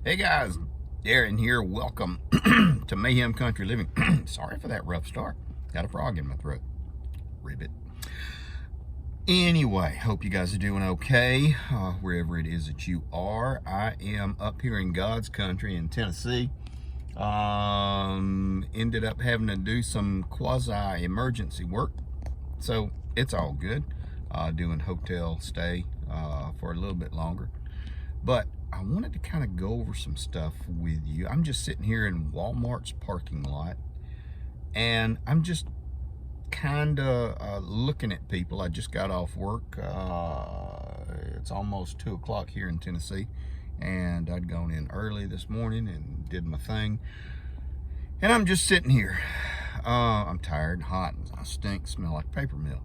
Hey guys, Darren here. Welcome to Mayhem Country Living. Sorry for that rough start. Got a frog in my throat. Ribbit. Anyway, hope you guys are doing okay wherever it is that you are. I am up here in God's country in Tennessee. Ended up having to do some quasi-emergency work, so it's all good. Doing hotel stay for a little bit longer. But I wanted to kind of go over some stuff with you. I'm just sitting here in Walmart's parking lot, and I'm just kind of looking at people. I just got off work. It's almost 2 o'clock here in Tennessee, and I'd gone in early this morning and did my thing. And I'm just sitting here. I'm tired and hot, and I stink, smell like paper mill.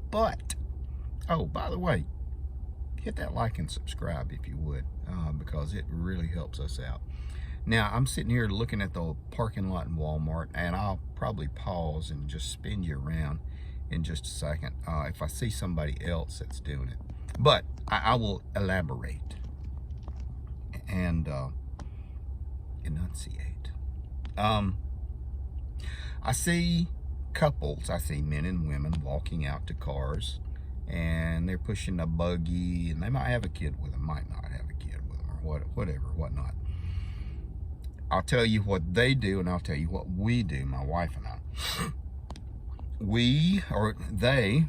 But, oh, by the way, hit that like and subscribe if you would, because it really helps us out. Now, I'm sitting here looking at the parking lot in Walmart, and I'll probably pause and just spin you around in just a second if I see somebody else that's doing it. But I will elaborate and enunciate. I see couples, I see men and women walking out to cars, and they're pushing a buggy, and they might have a kid with them, might not have a kid with them, or whatever, whatnot. I'll tell you what they do, and I'll tell you what we do, my wife and I. They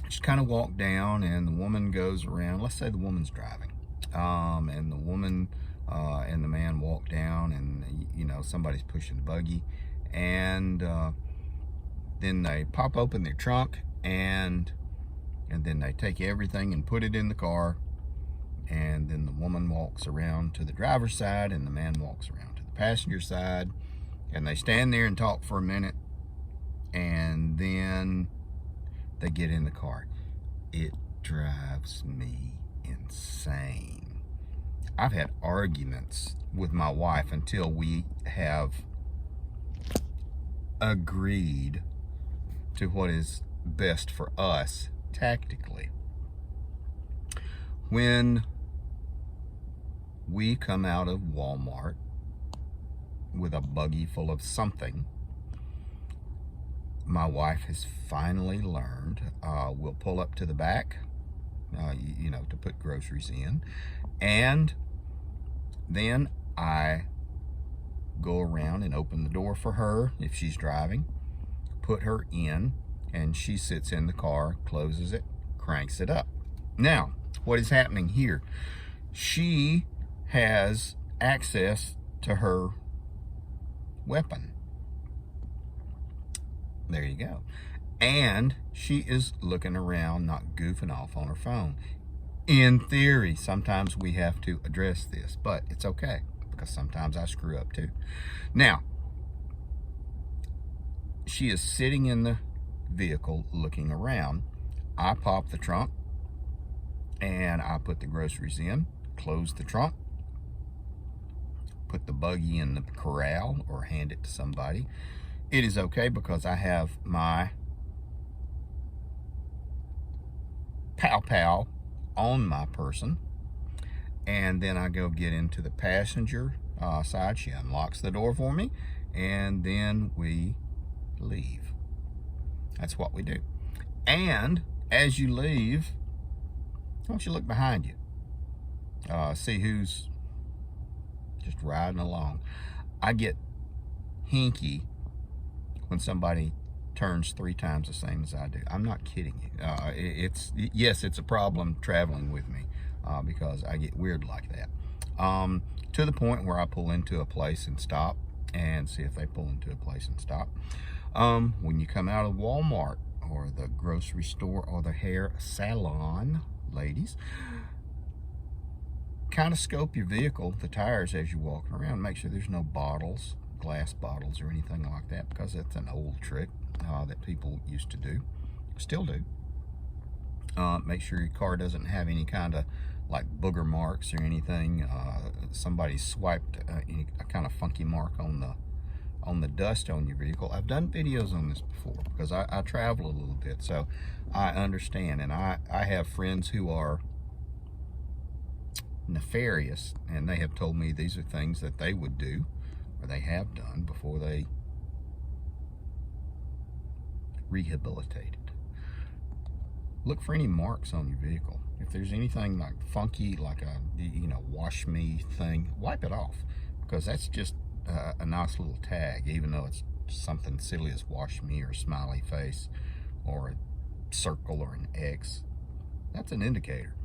just kind of walk down, and the woman goes around. Let's say the woman's driving, and the woman and the man walk down, and somebody's pushing the buggy, and then they pop open their trunk, and then they take everything and put it in the car, and then the woman walks around to the driver's side and the man walks around to the passenger side, and they stand there and talk for a minute, and then they get in the car. It drives me insane. I've had arguments with my wife until we have agreed to what is best for us tactically. When we come out of Walmart with a buggy full of something, my wife has finally learned, we'll pull up to the back, to put groceries in, and then I go around and open the door for her if she's driving, put her in, and she sits in the car, closes it, cranks it up. Now, what is happening here? She has access to her weapon. There you go. And she is looking around, not goofing off on her phone. In theory, sometimes we have to address this, but it's okay, because sometimes I screw up too. Now, she is sitting in the vehicle looking around. I pop the trunk, and I put the groceries in, close the trunk, put the buggy in the corral or hand it to somebody. It is okay because I have my pow on my person, and then I go get into the passenger side. She unlocks the door for me, and then we leave. That's what we do. And as you leave, why don't you look behind you, see who's just riding along. I get hinky when somebody turns 3 times the same as I do. I'm not kidding you. Yes, it's a problem traveling with me because I get weird like that. To the point where I pull into a place and stop and see if they pull into a place and stop. When you come out of Walmart or the grocery store or the hair salon, ladies, kind of scope your vehicle, the tires, as you're walking around. Make sure there's no bottles, glass bottles or anything like that, because that's an old trick that people used to do, still do. Make sure your car doesn't have any kind of like booger marks or anything. Somebody swiped any kind of funky mark on the dust on your vehicle. I've done videos on this before because I travel a little bit, so I understand. And I have friends who are nefarious, and they have told me these are things that they would do or they have done before they rehabilitated. Look for any marks on your vehicle. If there's anything like funky, like a wash me thing, wipe it off, because that's just a nice little tag, even though it's something silly as wash me or a smiley face or a circle or an X. That's an indicator,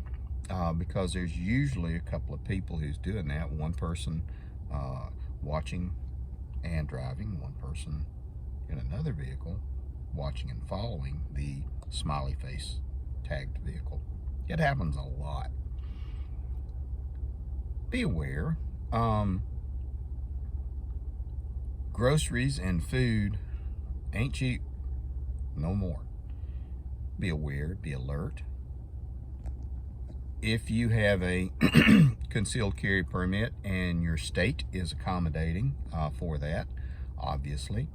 because there's usually a couple of people who's doing that. One person watching and driving, one person in another vehicle watching and following the smiley face tagged vehicle. It happens a lot. Be aware. Groceries and food ain't cheap no more. Be aware, be alert. If you have a concealed carry permit and your state is accommodating for that, obviously,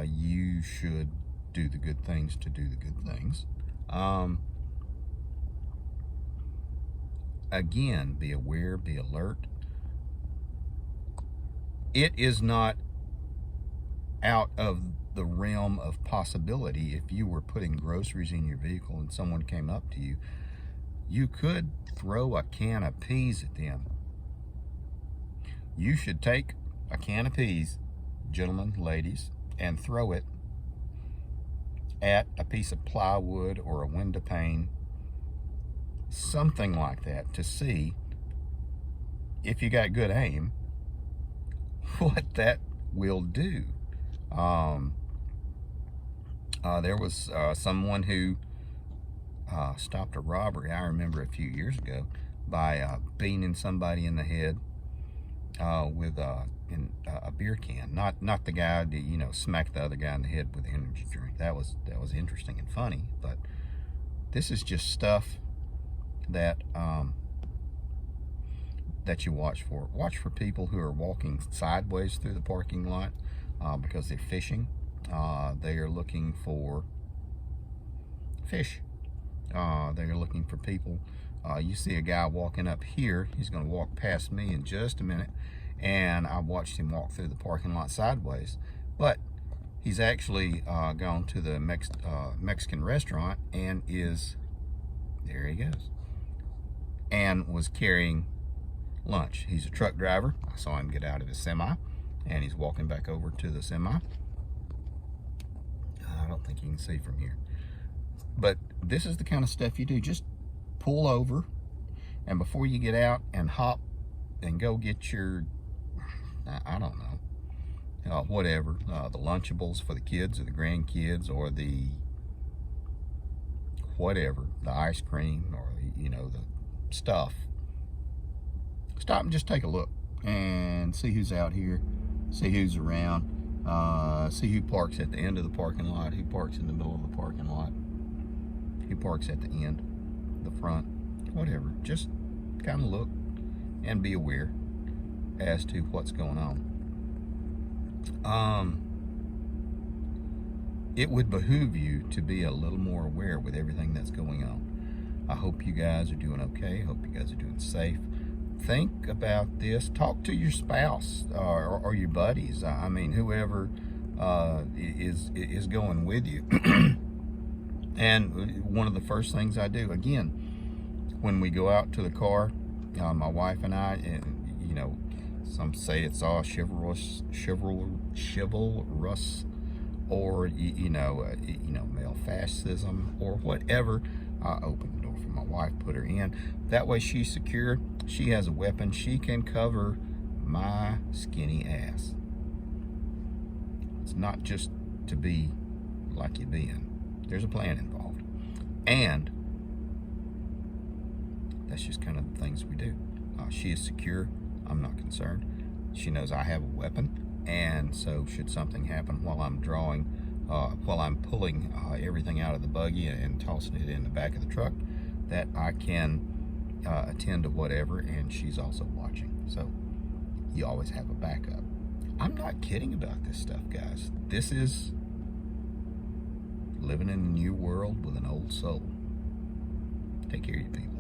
you should do the good things to do the good things. Again, be aware, be alert. It is not out of the realm of possibility. If you were putting groceries in your vehicle and someone came up to you, you could throw a can of peas at them. You should take a can of peas, gentlemen, ladies, and throw it at a piece of plywood or a window pane, something like that, to see, if you got good aim, what that will do. There was someone who stopped a robbery, I remember a few years ago, by beating somebody in the head with a beer can. Not the guy that smacked the other guy in the head with an energy drink. That was interesting and funny. But this is just stuff that that you watch for. Watch for people who are walking sideways through the parking lot because they're fishing. They are looking for fish. They are looking for people. You see a guy walking up here. He's going to walk past me in just a minute, and I watched him walk through the parking lot sideways. But he's actually gone to the Mexican restaurant and there he goes, and was carrying lunch. He's a truck driver. I saw him get out of his semi, and he's walking back over to the semi. I don't think you can see from here. But this is the kind of stuff you do. Just pull over, and before you get out and hop and go get your, I don't know, whatever, the Lunchables for the kids or the grandkids, or the whatever, the ice cream, or the stuff, stop and just take a look and see who's out here, see who's around, see who parks at the end of the parking lot, who parks in the middle of the parking lot, who parks at the end, the front, whatever. Just kind of look and be aware as to what's going on. It would behoove you to be a little more aware with everything that's going on. I hope you guys are doing okay. I hope you guys are doing safe. Think about this. Talk to your spouse or your buddies. I mean, whoever is going with you. And one of the first things I do, again, when we go out to the car, my wife and I, and some say it's all chivalrous, or male fascism, or whatever. I open the door for my wife, put her in. That way she's secure. She has a weapon. She can cover my skinny ass. It's not just to be like you being. There's a plan involved. And that's just kind of the things we do. She is secure. I'm not concerned. She knows I have a weapon. And so should something happen while I'm pulling everything out of the buggy and tossing it in the back of the truck, that I can attend to whatever, and she's also watching. So you always have a backup. I'm not kidding about this stuff, guys. This is living in a new world with an old soul. Take care of you people.